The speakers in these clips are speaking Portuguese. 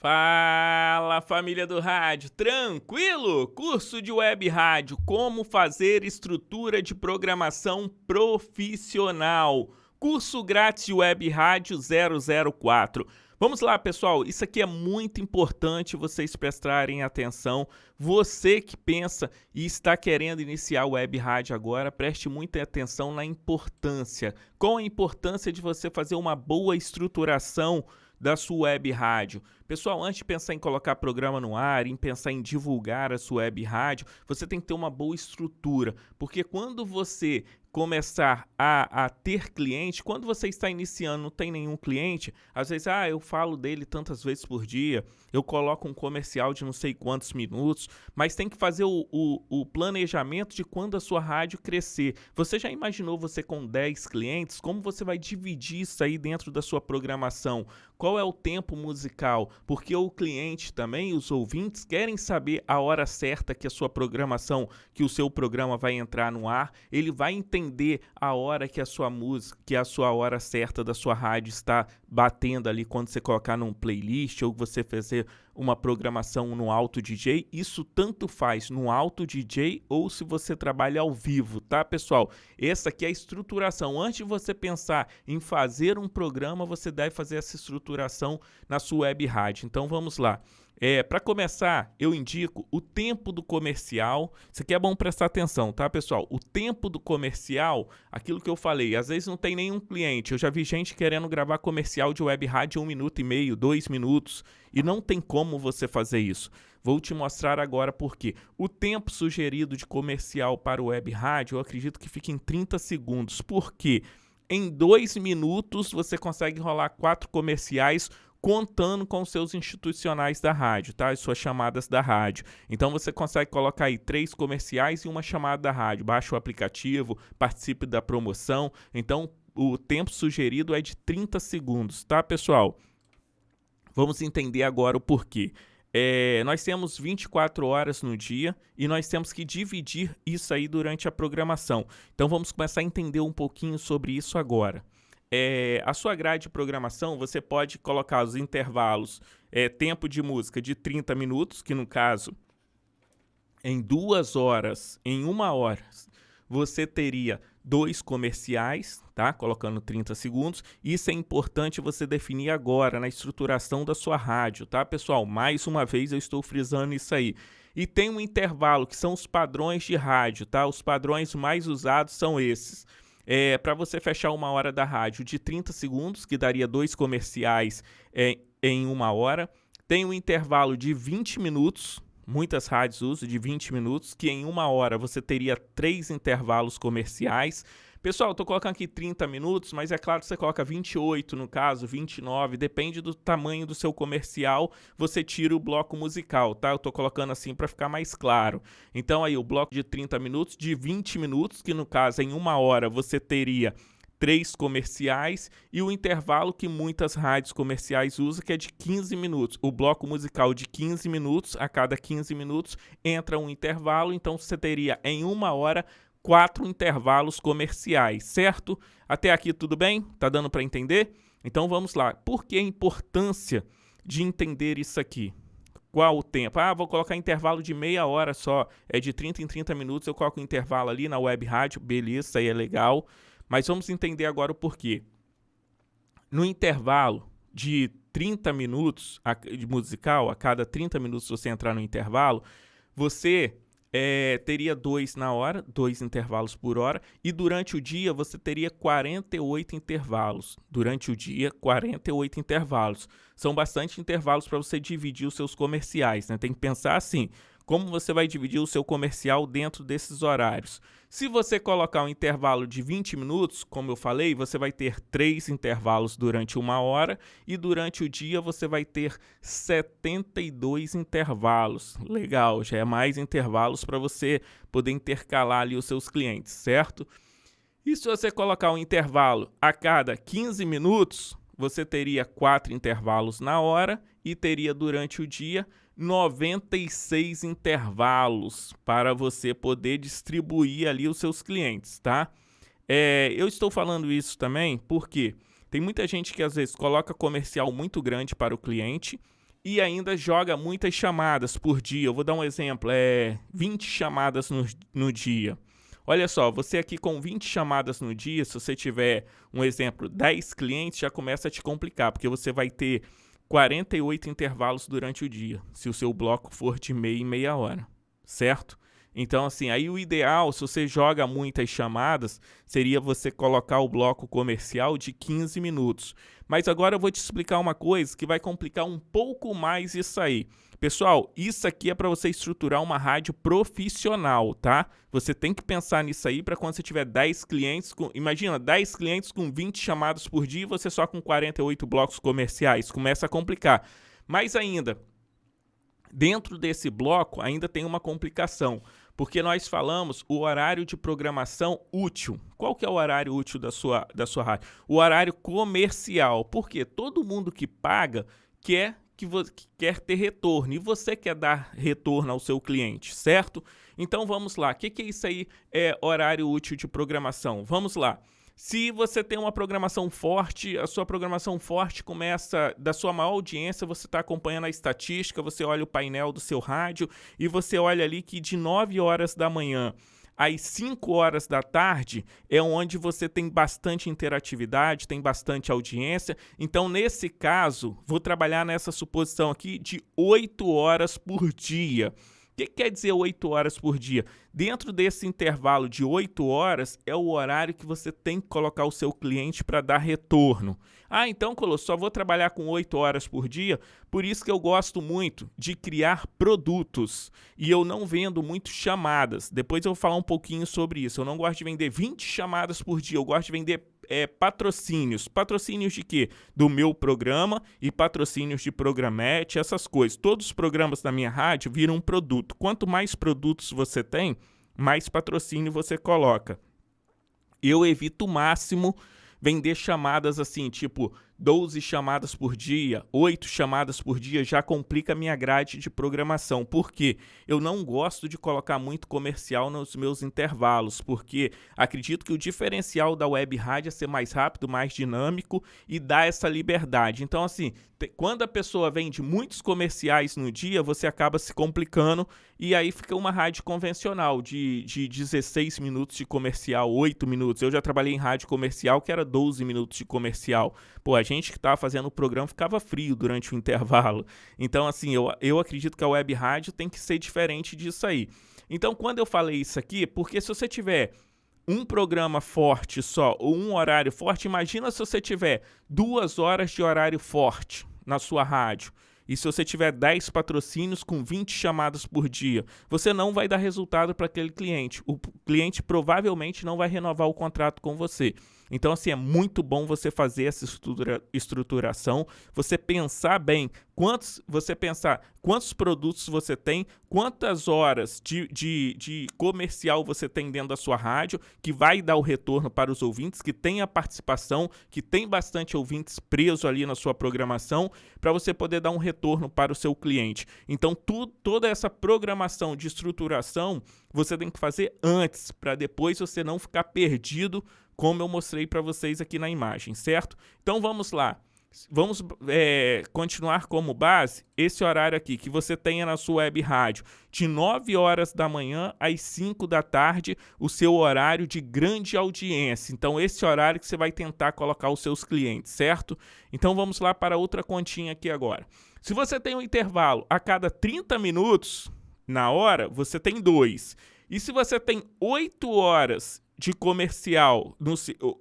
Fala, família do rádio, tranquilo? Curso de web rádio, como fazer estrutura de programação profissional. Curso grátis de web rádio 004. Vamos lá, pessoal, isso aqui é muito importante vocês prestarem atenção. Você que pensa e está querendo iniciar o web rádio agora, preste muita atenção na importância. Qual a importância de você fazer uma boa estruturação da sua web rádio? Pessoal, antes de pensar em colocar programa no ar, em pensar em divulgar a sua web rádio, você tem que ter uma boa estrutura, porque quando você começar a ter cliente, quando você está iniciando, não tem nenhum cliente, às vezes, eu falo dele tantas vezes por dia, eu coloco um comercial de não sei quantos minutos, mas tem que fazer o planejamento de quando a sua rádio crescer. Você já imaginou você com 10 clientes? Como você vai dividir isso aí dentro da sua programação? Qual é o tempo musical? Porque o cliente também, os ouvintes, querem saber a hora certa que a sua programação, que o seu programa vai entrar no ar. Ele vai entender a hora que a sua música, que a sua hora certa da sua rádio está batendo ali quando você colocar num playlist ou você fazer uma programação no Auto DJ. Isso tanto faz no Auto DJ ou se você trabalha ao vivo, tá, pessoal? Essa aqui é a estruturação. Antes de você pensar em fazer um programa, você deve fazer essa estruturação na sua web rádio. Então vamos lá. Para começar, eu indico o tempo do comercial. Isso aqui é bom prestar atenção, tá, pessoal? O tempo do comercial, aquilo que eu falei, às vezes não tem nenhum cliente. Eu já vi gente querendo gravar comercial de web rádio 1 minuto e meio, 2 minutos, e não tem como você fazer isso. Vou te mostrar agora por quê. O tempo sugerido de comercial para o web rádio, eu acredito que fique em 30 segundos. Por quê? Em 2 minutos você consegue rolar 4 comerciais contando com os seus institucionais da rádio, tá? As suas chamadas da rádio. Então você consegue colocar aí 3 comerciais e uma chamada da rádio. Baixe o aplicativo, participe da promoção. Então o tempo sugerido é de 30 segundos, tá, pessoal? Vamos entender agora o porquê. Nós temos 24 horas no dia e nós temos que dividir isso aí durante a programação. Então vamos começar a entender um pouquinho sobre isso agora. A sua grade de programação, você pode colocar os intervalos, tempo de música de 30 minutos, que no caso, em 2 horas, em 1 hora, você teria 2 comerciais, tá? Colocando 30 segundos. Isso é importante você definir agora na estruturação da sua rádio, tá, pessoal? Mais uma vez eu estou frisando isso aí. E tem um intervalo, que são os padrões de rádio, tá? Os padrões mais usados são esses. Para você fechar 1 hora da rádio de 30 segundos, que daria 2 comerciais em 1 hora. Tem um intervalo de 20 minutos, muitas rádios usam de 20 minutos, que em 1 hora você teria 3 intervalos comerciais. Pessoal, eu estou colocando aqui 30 minutos, mas é claro que você coloca 28 no caso, 29, depende do tamanho do seu comercial, você tira o bloco musical, tá? Eu estou colocando assim para ficar mais claro. Então aí o bloco de 30 minutos, de 20 minutos, que no caso em 1 hora você teria 3 comerciais e o intervalo que muitas rádios comerciais usam, que é de 15 minutos. O bloco musical de 15 minutos, a cada 15 minutos entra um intervalo, então você teria em 1 hora 4 intervalos comerciais, certo? Até aqui tudo bem? Tá dando para entender? Então vamos lá. Por que a importância de entender isso aqui? Qual o tempo? Vou colocar intervalo de meia hora só. É de 30 em 30 minutos, eu coloco o intervalo ali na web rádio. Beleza, isso aí é legal. Mas vamos entender agora o porquê. No intervalo de 30 minutos de musical, a cada 30 minutos você entrar no intervalo, você teria 2 na hora, 2 intervalos por hora, e durante o dia você teria 48 intervalos. Durante o dia, 48 intervalos. São bastante intervalos para você dividir os seus comerciais, né? Tem que pensar assim, como você vai dividir o seu comercial dentro desses horários. Se você colocar um intervalo de 20 minutos, como eu falei, você vai ter 3 intervalos durante 1 hora e durante o dia você vai ter 72 intervalos. Legal, já é mais intervalos para você poder intercalar ali os seus clientes, certo? E se você colocar um intervalo a cada 15 minutos, você teria 4 intervalos na hora e teria durante o dia 96 intervalos para você poder distribuir ali os seus clientes, tá? Eu estou falando isso também porque tem muita gente que às vezes coloca comercial muito grande para o cliente e ainda joga muitas chamadas por dia. Eu vou dar um exemplo, 20 chamadas no dia. Olha só, você aqui com 20 chamadas no dia, se você tiver, um exemplo, 10 clientes, já começa a te complicar, porque você vai ter 48 intervalos durante o dia, se o seu bloco for de meia em meia hora, certo? Então, assim, aí o ideal, se você joga muitas chamadas, seria você colocar o bloco comercial de 15 minutos. Mas agora eu vou te explicar uma coisa que vai complicar um pouco mais isso aí. Pessoal, isso aqui é para você estruturar uma rádio profissional, tá? Você tem que pensar nisso aí para quando você tiver 10 clientes, imagina, 10 clientes com 20 chamadas por dia e você só com 48 blocos comerciais. Começa a complicar. Mais ainda, dentro desse bloco ainda tem uma complicação, porque nós falamos o horário de programação útil. Qual que é o horário útil da sua rádio? O horário comercial, porque todo mundo que paga quer ter retorno, e você quer dar retorno ao seu cliente, certo? Então vamos lá, o que é isso aí, horário útil de programação? Vamos lá. Se você tem uma programação forte, a sua programação forte começa da sua maior audiência, você está acompanhando a estatística, você olha o painel do seu rádio e você olha ali que de 9 horas da manhã às 5 horas da tarde é onde você tem bastante interatividade, tem bastante audiência. Então, nesse caso, vou trabalhar nessa suposição aqui de 8 horas por dia. O que quer dizer 8 horas por dia? Dentro desse intervalo de 8 horas é o horário que você tem que colocar o seu cliente para dar retorno. Ah, então, Colosso, só vou trabalhar com 8 horas por dia, por isso que eu gosto muito de criar produtos e eu não vendo muito chamadas. Depois eu vou falar um pouquinho sobre isso. Eu não gosto de vender 20 chamadas por dia, eu gosto de vender patrocínios. Patrocínios de quê? Do meu programa e patrocínios de Programete, essas coisas. Todos os programas da minha rádio viram um produto. Quanto mais produtos você tem, mais patrocínio você coloca. Eu evito o máximo vender chamadas assim, tipo 12 chamadas por dia, 8 chamadas por dia, já complica a minha grade de programação. Por quê? Eu não gosto de colocar muito comercial nos meus intervalos, porque acredito que o diferencial da web rádio é ser mais rápido, mais dinâmico e dar essa liberdade. Então, assim, quando a pessoa vende muitos comerciais no dia, você acaba se complicando e aí fica uma rádio convencional de 16 minutos de comercial, 8 minutos. Eu já trabalhei em rádio comercial que era 12 minutos de comercial. Pô, a gente que estava fazendo o programa ficava frio durante o intervalo. Então, assim, eu acredito que a web rádio tem que ser diferente disso aí. Então, quando eu falei isso aqui, porque se você tiver um programa forte só, ou um horário forte, imagina se você tiver 2 horas de horário forte na sua rádio. E se você tiver 10 patrocínios com 20 chamadas por dia, você não vai dar resultado para aquele cliente. O cliente provavelmente não vai renovar o contrato com você. Então, assim, é muito bom você fazer essa estruturação, você pensar bem, quantos produtos você tem, quantas horas de comercial você tem dentro da sua rádio, que vai dar o retorno para os ouvintes, que tem a participação, que tem bastante ouvintes presos ali na sua programação, para você poder dar um retorno para o seu cliente. Então, toda essa programação de estruturação, você tem que fazer antes, para depois você não ficar perdido, como eu mostrei para vocês aqui na imagem, certo? Então vamos lá, vamos continuar como base esse horário aqui, que você tenha na sua web rádio, de 9 horas da manhã às 5 da tarde, o seu horário de grande audiência. Então esse horário que você vai tentar colocar os seus clientes, certo? Então vamos lá para outra continha aqui agora. Se você tem um intervalo a cada 30 minutos, na hora, você tem 2. E se você tem 8 horas de comercial,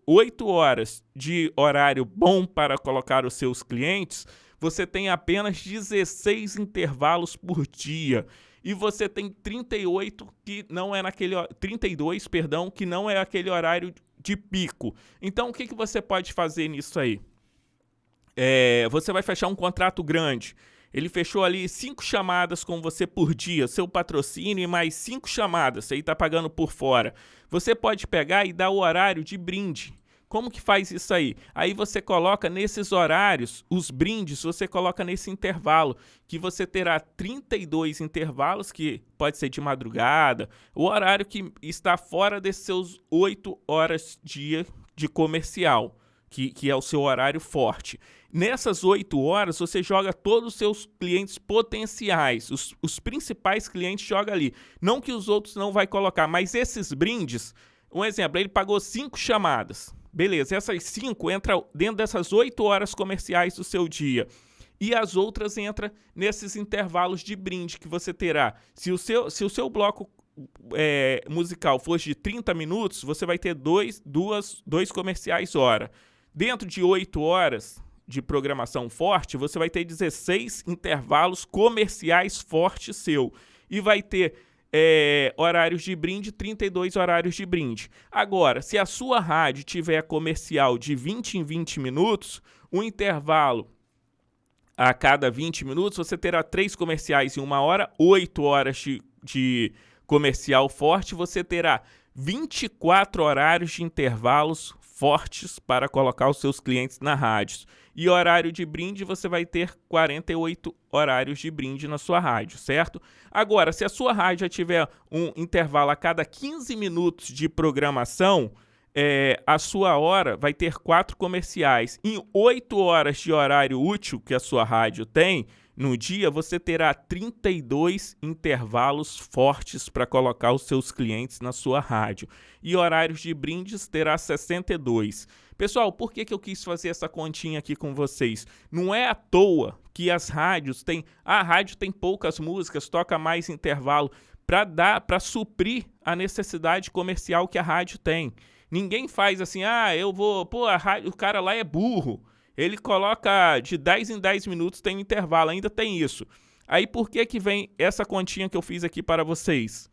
8 horas de horário bom para colocar os seus clientes, você tem apenas 16 intervalos por dia. E você tem 32 que não é aquele horário de pico. Então, o que você pode fazer nisso aí? Você vai fechar um contrato grande. Ele fechou ali 5 chamadas com você por dia, seu patrocínio e mais 5 chamadas, você está pagando por fora. Você pode pegar e dar o horário de brinde. Como que faz isso aí? Aí você coloca nesses horários, os brindes, você coloca nesse intervalo, que você terá 32 intervalos, que pode ser de madrugada, o horário que está fora desses seus 8 horas dia de comercial. que é o seu horário forte. Nessas 8 horas, você joga todos os seus clientes potenciais, os principais clientes joga ali. Não que os outros não vai colocar, mas esses brindes, um exemplo, ele pagou 5 chamadas. Beleza, essas 5 entram dentro dessas 8 horas comerciais do seu dia. E as outras entram nesses intervalos de brinde que você terá. Se o seu bloco musical for de 30 minutos, você vai ter dois comerciais hora. Dentro de 8 horas de programação forte, você vai ter 16 intervalos comerciais fortes seu. E vai ter horários de brinde, 32 horários de brinde. Agora, se a sua rádio tiver comercial de 20 em 20 minutos, o intervalo a cada 20 minutos, você terá 3 comerciais em 1 hora, 8 horas de comercial forte, você terá 24 horários de intervalos fortes para colocar os seus clientes na rádio. E horário de brinde, você vai ter 48 horários de brinde na sua rádio, certo? Agora, se a sua rádio já tiver um intervalo a cada 15 minutos de programação, a sua hora vai ter 4 comerciais. Em 8 horas de horário útil que a sua rádio tem, no dia você terá 32 intervalos fortes para colocar os seus clientes na sua rádio. E horários de brindes terá 62. Pessoal, por que eu quis fazer essa continha aqui com vocês? Não é à toa que as rádios têm... A rádio tem poucas músicas, toca mais intervalo para suprir a necessidade comercial que a rádio tem. Ninguém faz assim, eu vou... Pô, o cara lá é burro. Ele coloca de 10 em 10 minutos, tem um intervalo, ainda tem isso. Aí por que vem essa continha que eu fiz aqui para vocês?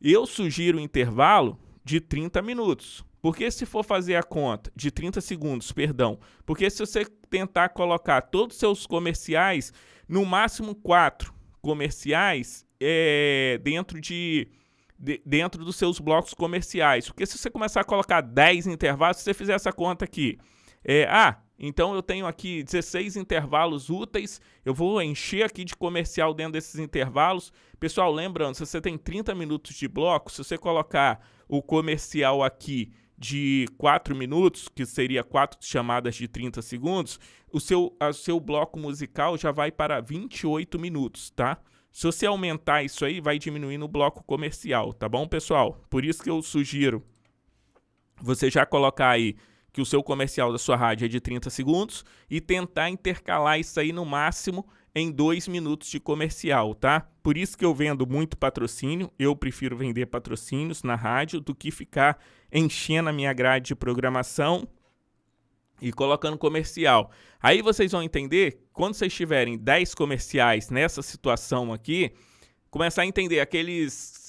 Eu sugiro um intervalo de 30 minutos. Porque se for fazer a conta de 30 segundos, perdão, porque se você tentar colocar todos os seus comerciais, no máximo 4 comerciais dentro dos seus blocos comerciais. Porque se você começar a colocar 10 intervalos, se você fizer essa conta aqui, então eu tenho aqui 16 intervalos úteis, eu vou encher aqui de comercial dentro desses intervalos. Pessoal, lembrando, se você tem 30 minutos de bloco, se você colocar o comercial aqui de 4 minutos, que seria 4 chamadas de 30 segundos, o seu bloco musical já vai para 28 minutos, tá? Se você aumentar isso aí, vai diminuir no bloco comercial, tá bom, pessoal? Por isso que eu sugiro você já colocar aí que o seu comercial da sua rádio é de 30 segundos e tentar intercalar isso aí no máximo em 2 minutos de comercial, tá? Por isso que eu vendo muito patrocínio, eu prefiro vender patrocínios na rádio do que ficar enchendo a minha grade de programação e colocando comercial. Aí vocês vão entender, quando vocês tiverem 10 comerciais nessa situação aqui, começar a entender aqueles...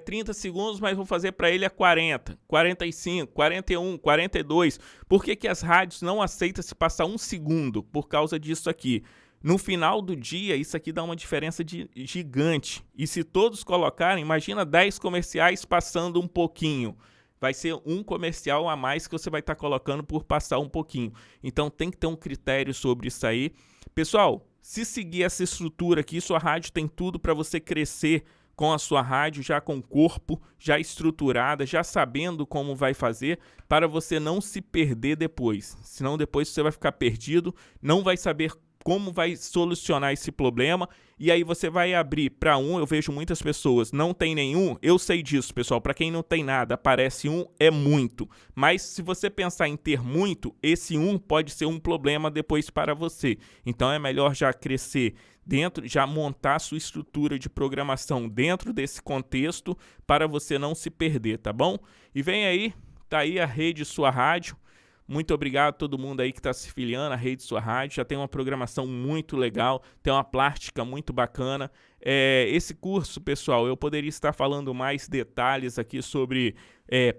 30 segundos, mas vou fazer para ele 40, 45, 41, 42. Por que as rádios não aceitam se passar 1 segundo? Por causa disso aqui. No final do dia, isso aqui dá uma diferença gigante. E se todos colocarem, imagina 10 comerciais passando um pouquinho. Vai ser um comercial a mais que você vai estar colocando por passar um pouquinho. Então tem que ter um critério sobre isso aí. Pessoal, se seguir essa estrutura aqui, sua rádio tem tudo para você crescer com a sua rádio já com corpo, já estruturada, já sabendo como vai fazer, para você não se perder depois. Senão depois você vai ficar perdido, não vai saber como vai solucionar esse problema, e aí você vai abrir para eu vejo muitas pessoas, não tem nenhum, eu sei disso, pessoal, para quem não tem nada, aparece é muito, mas se você pensar em ter muito, esse pode ser um problema depois para você, então é melhor já crescer já montar sua estrutura de programação dentro desse contexto para você não se perder, tá bom? E vem aí, tá aí a Rede Sua Rádio. Muito obrigado a todo mundo aí que está se filiando à Rede Sua Rádio. Já tem uma programação muito legal, tem uma plástica muito bacana. Esse curso, pessoal, eu poderia estar falando mais detalhes aqui sobre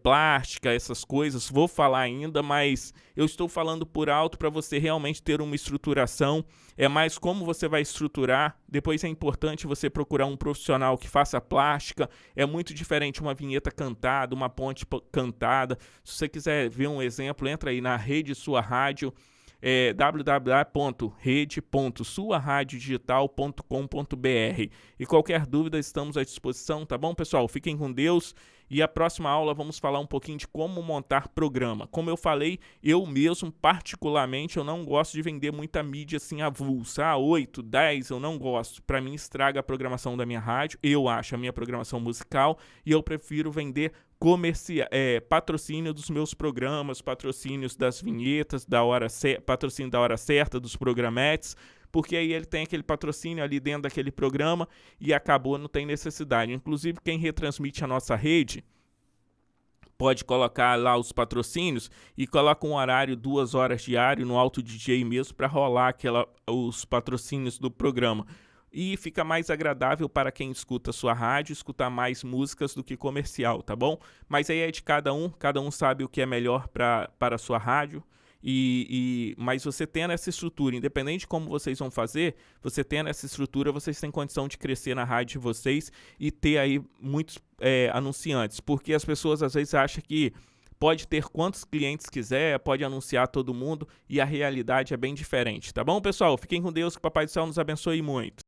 plástica, essas coisas. Vou falar ainda, mas eu estou falando por alto para você realmente ter uma estruturação. É mais como você vai estruturar. Depois é importante você procurar um profissional que faça plástica. É muito diferente uma vinheta cantada, uma ponte cantada. Se você quiser ver um exemplo, entra aí na Rede Sua Rádio, www.rede.suaradiodigital.com.br. E qualquer dúvida, estamos à disposição, tá bom, pessoal? Fiquem com Deus E a próxima aula vamos falar um pouquinho de como montar programa. Como eu falei, eu mesmo, particularmente, eu não gosto de vender muita mídia assim avulsa. 8, 10, eu não gosto. Para mim estraga a programação da minha rádio, eu acho a minha programação musical, e eu prefiro vender patrocínio dos meus programas, patrocínios das vinhetas, patrocínio da hora certa, dos programetes, porque aí ele tem aquele patrocínio ali dentro daquele programa e acabou, não tem necessidade. Inclusive, quem retransmite a nossa rede pode colocar lá os patrocínios e coloca um horário, 2 horas diário no Auto DJ mesmo, para rolar os patrocínios do programa. E fica mais agradável para quem escuta a sua rádio, escutar mais músicas do que comercial, tá bom? Mas aí é de cada um sabe o que é melhor para a sua rádio. Mas você tendo essa estrutura, independente de como vocês vão fazer, você tendo essa estrutura, vocês têm condição de crescer na rádio de vocês e ter aí muitos anunciantes, porque as pessoas às vezes acham que pode ter quantos clientes quiser, pode anunciar todo mundo, e a realidade é bem diferente, tá bom, pessoal? Fiquem com Deus, que o Papai do Céu nos abençoe muito.